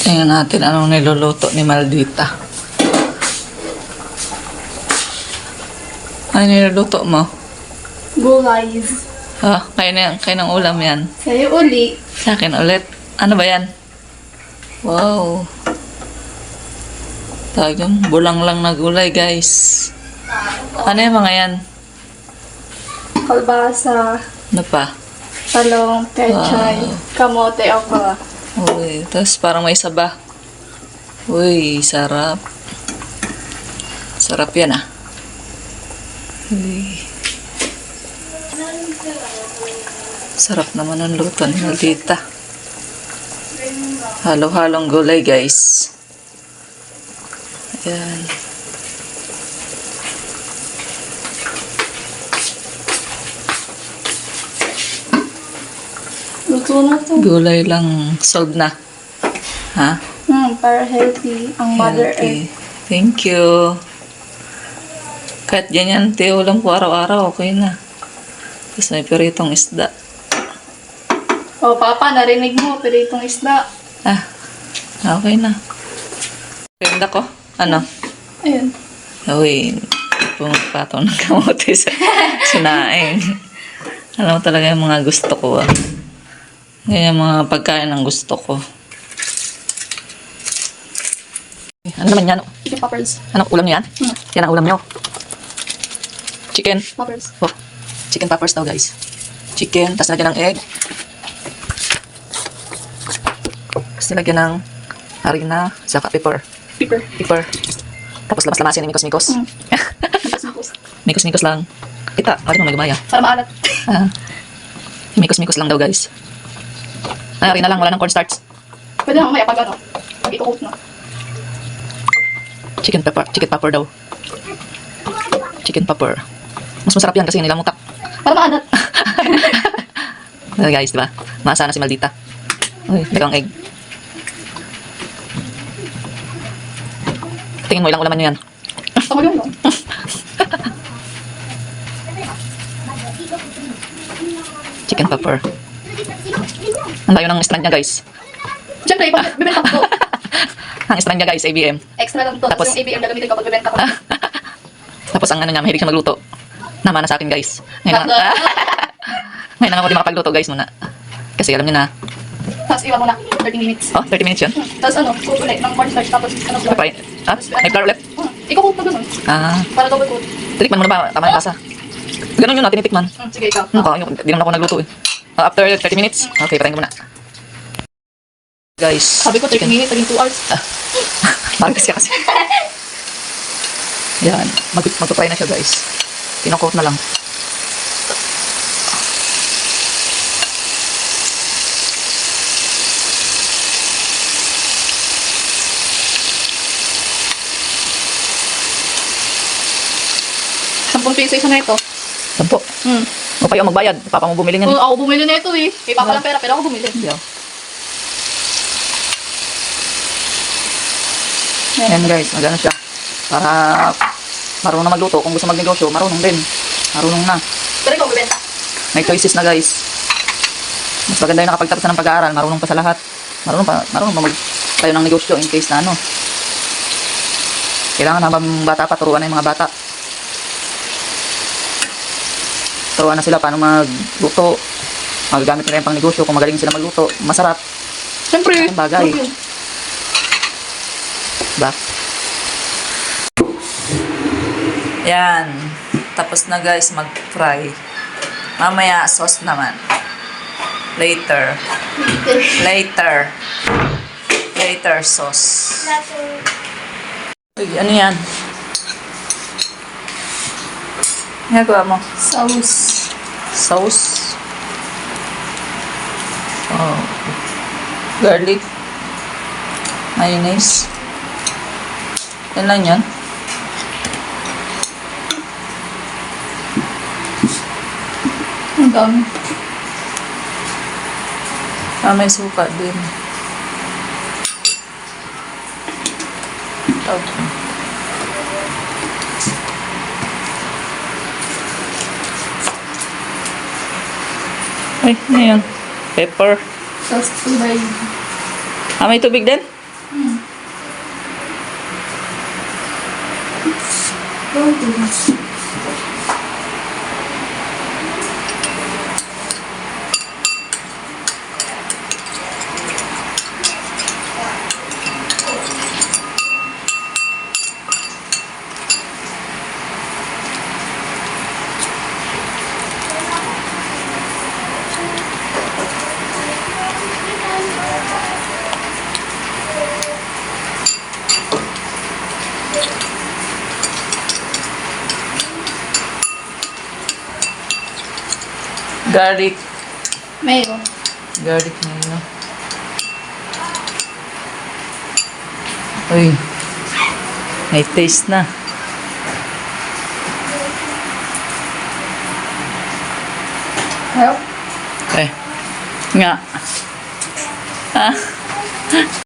Tingnan natin anong niluluto ni Maldita. Ano niluluto mo? Gulays. Kayo ng ulam yan. Sa'yo uli. Sa akin ulit. Ano ba yan? Wow. Tagang bulang lang na gulay, guys. Ano yung mga yan? Kalbasa. Ano pa? Talong, pechay, kamote, okra. Uy, tapos parang may saba. Uy, sarap. Sarap yan ah. Uy. Sarap naman ang luto ni Maldita. Halo-halong gulay, guys. Ayan. Luto na to. Gulay lang solved na. Ha? Para healthy ang Mother Healthy. Earth. Thank you. Kahit ganyan, te, ulam ko araw-araw, okay na. Tapos may piritong isda. Oh, Papa, narinig mo, pero itong isda. Okay na. Ganda ko. Ano? Ayun. Uy, pumapatong ng kamote sa sinaing. Alam mo talaga yung mga gusto ko. Ganyan yung mga pagkain ang gusto ko. Ano naman yan? Chicken poppers. Ano ulam niyo yan? Yan ang ulam niyo. Chicken. Poppers. Oh, chicken poppers daw, guys. Chicken, tapos nilagyan ng egg. Tapos nilagyan ng harina, saka pepper. Pepper. Tapos lamas-lamasin yung mikos-mikos. Mikos-mikos. Mikos-mikos lang. Kita, pwede mo may gumaya. Para maalat. Mikos-mikos lang daw, guys. Harina lang, wala ng cornstarch. Pwede na mamaya pag ano. Pag ito coat na. Chicken pepper daw. Chicken pepper. Mas masarap yan kasi nilamutak. Para maalat. Guys, di ba? Maasa na si Maldita. Uy, dagang egg. Tingin mo ilang ulaman nyo yan. Tama yun, no? Chicken pepper. Ang layo ng strand niya, guys. Siyempre, pag bibenta ko to. Ang strand niya, guys, ABM. Extra lang to. Tapos- Tapos yung ABM gagamitin ko pag bibenta ko. Tapos ang ano niya, mahilig siya magluto. Namana sa akin, guys. Ngayon ngayon lang ako di makapagluto, guys, muna. Kasi alam niyo na. Tapos iwan mo na. 30 minutes. Oh, 30 minutes yun. Tapos ano, coat ulit ng cornstarch. Tapos ano, flour. Papay. May flour ulit. Ikaw coat na ganun. Para double coat. Titikman mo na ba? Tama yung lasa. Ganun yun, tinitikman. Sige, ikaw. Di naman ako nagluto eh. After 30 minutes, okay, patayin ko muna. Guys. Sabi ko 30 minutes, naging 2 hours. Parang kasi. Yan. Magpapry na siya, guys. Pinakot na lang. ₱10 isa na ito. 10. O kayo magbayad. Papa mo bumili niyan. Oh, ako bumili na ito eh. Kay Papa lang pera, pero ako bumili. Yeah. Ayan guys, magano siya. Para marunong na magluto. Kung gusto magnegosyo, marunong din. Marunong na. Pero ikaw bibenta. May choices na guys. Mas maganda yung nakapagtapos na ng pag-aaral. Marunong pa sa lahat. Marunong pa tayo ng negosyo in case na ano. Kailangan habang bata pa, turuan na yung mga bata. Turuan na sila paano magluto. Magagamit nila yung pang negosyo. Kung magaling sila magluto, masarap. Siyempre. Ang bagay. Ba? Yan. Tapos na guys mag-fry. Mamaya sauce naman. Later sauce. Uy, ano yan? Ginagawa mo? Sauce. Oh. Garlic. Mayonnaise. Yan lang yan. Ang dami. May suka din. Okay. Ay, ano yan? Pepper. Sauce tubig. May tubig din? Garlic. Mayroon. Garlic na yun. Uy. May taste na. Ayaw. Eh. Nga. Ah.